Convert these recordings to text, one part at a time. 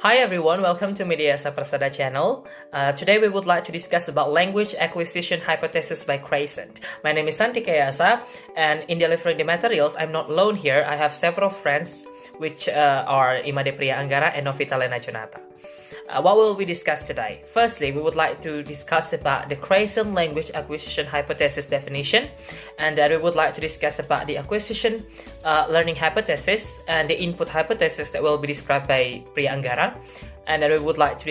Hi everyone, welcome to Media Saprasada channel. Today we would like to discuss about language acquisition hypothesis by Krashen. My name is Santi Kayasa, and in delivering the materials, I'm not alone here. I have several friends, which are Imade Priya Anggara and Novita Lena Jonata. What will we discuss today? Firstly, we would like to discuss about the Krashen language acquisition hypothesis definition, and then we would like to discuss about the acquisition learning hypothesis and the input hypothesis that will be described by Priya Anggara, and then we would like to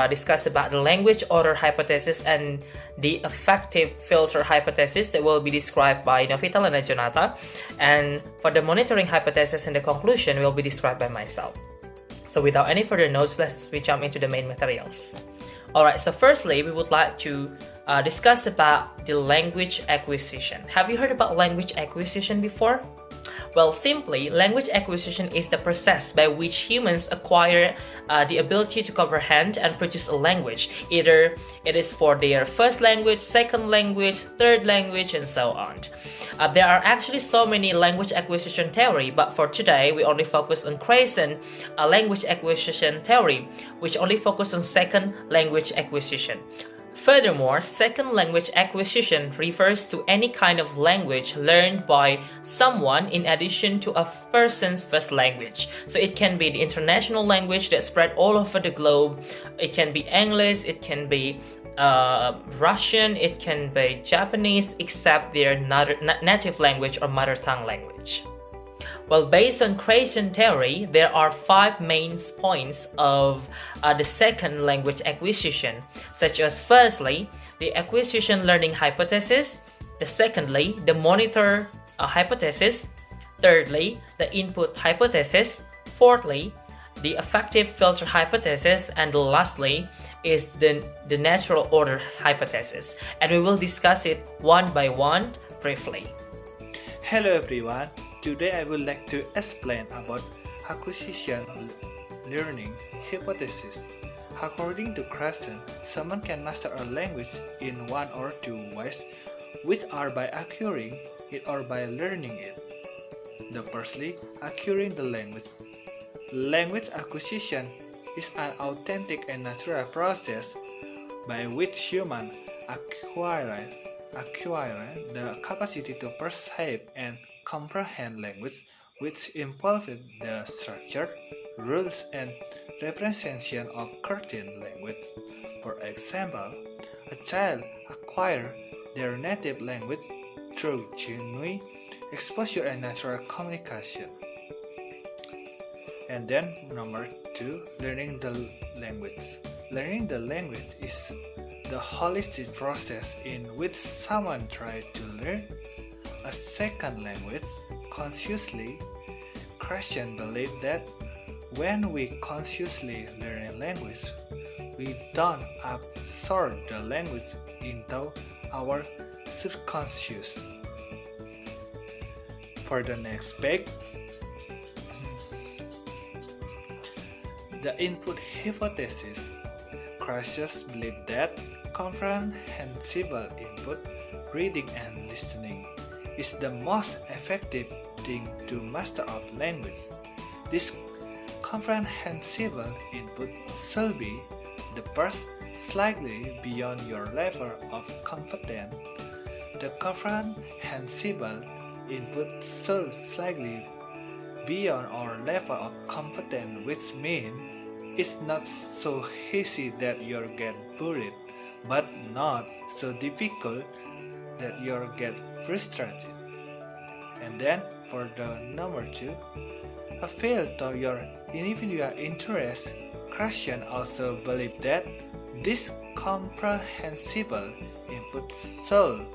discuss about the language order hypothesis and the affective filter hypothesis that will be described by Novita Lena Jonata, and for the monitoring hypothesis and the conclusion will be described by myself. So without any further notes, let's jump into the main materials. Alright, so firstly, we would like to discuss about the language acquisition. Have you heard about language acquisition before? Well, simply, language acquisition is the process by which humans acquire the ability to comprehend and produce a language. Either it is for their first language, second language, third language, and so on. There are actually so many language acquisition theory, but for today, we only focus on Krashen language acquisition theory, which only focus on second language acquisition. Furthermore, second language acquisition refers to any kind of language learned by someone in addition to a person's first language. So it can be the international language that spread all over the globe. It can be English, it can be Russian, it can be Japanese, except their native language or mother tongue language. Well, based on Krashen theory, there are 5 main points of the second language acquisition, such as firstly, the acquisition learning hypothesis, secondly, the monitor hypothesis, thirdly, the input hypothesis, fourthly, the affective filter hypothesis, and lastly is the natural order hypothesis. And we will discuss it one by one briefly. Hello everyone. Today I would like to explain about acquisition learning hypothesis. According to Krashen, someone can master a language in 1 or 2 ways, which are by acquiring it or by learning it. The firstly, acquiring the language. Language acquisition is an authentic and natural process by which humans acquire the capacity to perceive and comprehend language, which involves the structure, rules, and representation of certain language. For example, a child acquires their native language through genuine exposure and natural communication. And then number 2, learning the language. Learning the language is the holistic process in which someone tries to learn a second language consciously. Krashen believes that when we consciously learn a language, we don't absorb the language into our subconscious. For the next page, the input hypothesis. Krashen believes that comprehensible input, reading and listening, is the most effective thing to master of language. This comprehensible input should be the first slightly beyond your level of competence. The comprehensible input should slightly beyond our level of competence, which means it's not so easy that you get bored, but not so difficult that you get frustrated. And then for the number 2, appeal to your individual interest. Krashen also believes that this comprehensible input should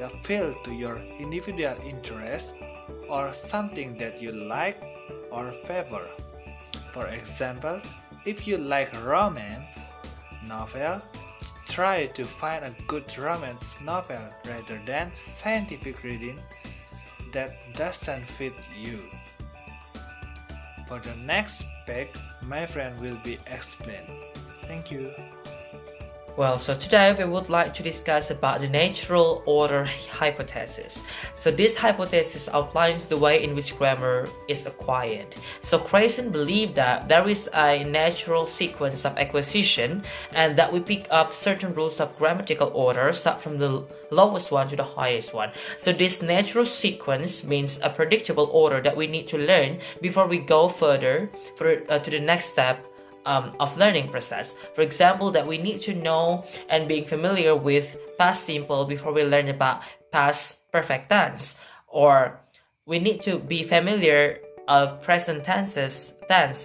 appeal to your individual interest or something that you like or favor. For example, if you like romance novel, try to find a good romance novel rather than scientific reading that doesn't fit you. For the next page, my friend will be explained. Thank you. Well, so today we would like to discuss about the natural order hypothesis. So this hypothesis outlines the way in which grammar is acquired. So Krashen believed that there is a natural sequence of acquisition and that we pick up certain rules of grammatical order, start from the lowest one to the highest one. So this natural sequence means a predictable order that we need to learn before we go further to the next step of learning process. For example, that we need to know and being familiar with past simple before we learn about past perfect tense, or we need to be familiar of present tense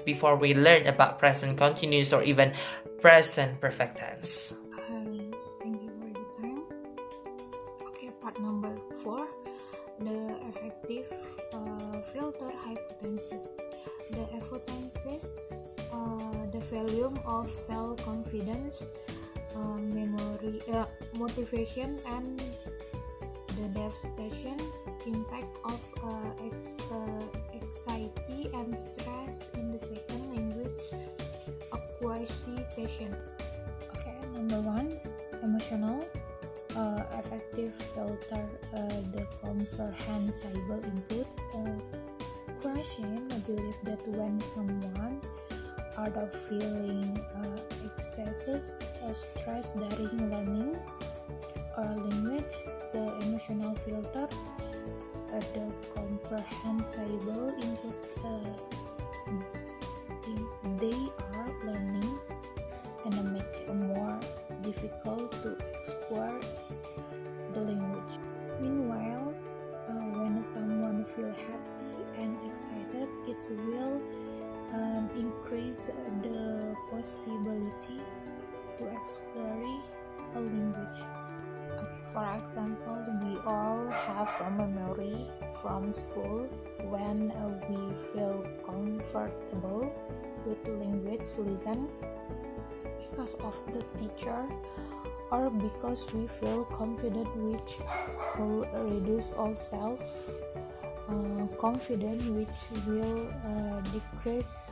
before we learn about present continuous or even present perfect tense. Thank you for the time. Okay, part number 4, the affective filter hypothesis. The hypothesis, the volume of self-confidence, memory, motivation, and the devastation impact of anxiety and stress in the second language acquisition. Okay, number 1, emotional. Affective filter, the comprehensible input. Krashen believes that when someone out of feeling excesses stress during learning a language, the emotional filter, the comprehensible input they are learning, and make it more difficult to explore the language. Meanwhile, when someone feels happy and excited, it will increase the possibility to explore a language. For example, we all have a memory from school when we feel comfortable with language lesson because of the teacher, or because we feel confident, which could reduce all self-confidence, which will decrease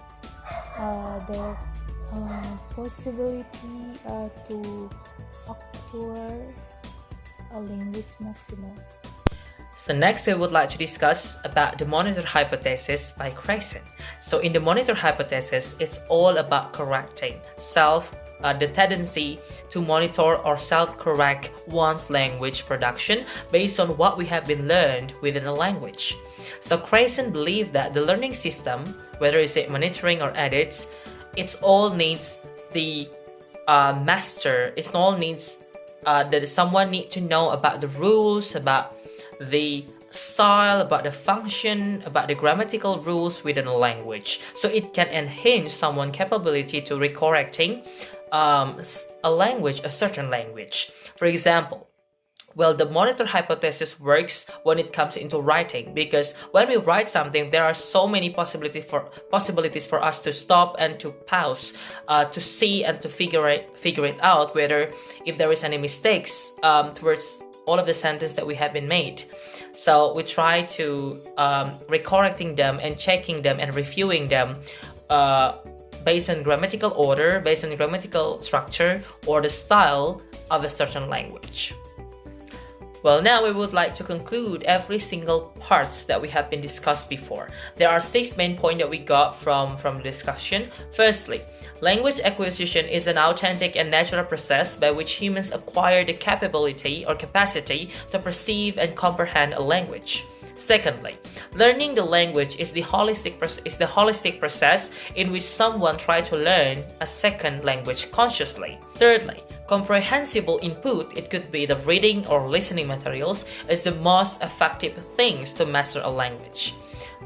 the possibility to acquire a language maximum. So next we would like to discuss about the monitor hypothesis by Krashen. So in the monitor hypothesis, it's all about correcting the tendency to monitor or self-correct one's language production based on what we have been learned within a language. So Krashen believed that the learning system, whether it's monitoring or edits, it all needs the master. It all needs that someone need to know about the rules, about the style, about the function, about the grammatical rules within a language. So it can enhance someone's capability to recorrecting a certain language. For example, well, the monitor hypothesis works when it comes into writing, because when we write something, there are so many possibilities for us to stop and to pause, to see and to figure it out whether if there is any mistakes towards all of the sentences that we have been made. So we try to recorrecting them and checking them and reviewing them based on grammatical order, based on grammatical structure, or the style of a certain language. Well, now we would like to conclude every single parts that we have been discussed before. There are 6 main points that we got from the discussion. Firstly, language acquisition is an authentic and natural process by which humans acquire the capability or capacity to perceive and comprehend a language. Secondly, learning the language is the holistic process in which someone tries to learn a second language consciously. Thirdly, comprehensible input, it could be the reading or listening materials, is the most effective things to master a language.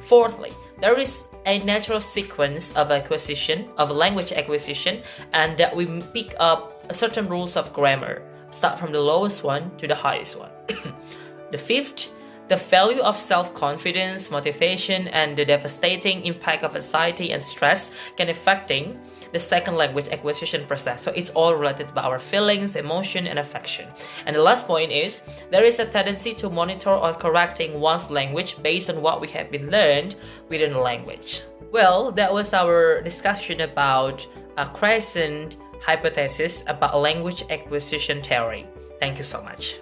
Fourthly, there is a natural sequence of language acquisition, and that we pick up certain rules of grammar, start from the lowest one to the highest one. The fifth, the value of self-confidence, motivation, and the devastating impact of anxiety and stress can affecting the second language acquisition process. So it's all related to our feelings, emotion, and affection. And the last point is, there is a tendency to monitor or correcting one's language based on what we have been learned within a language. Well, that was our discussion about Krashen hypothesis about language acquisition theory. Thank you so much.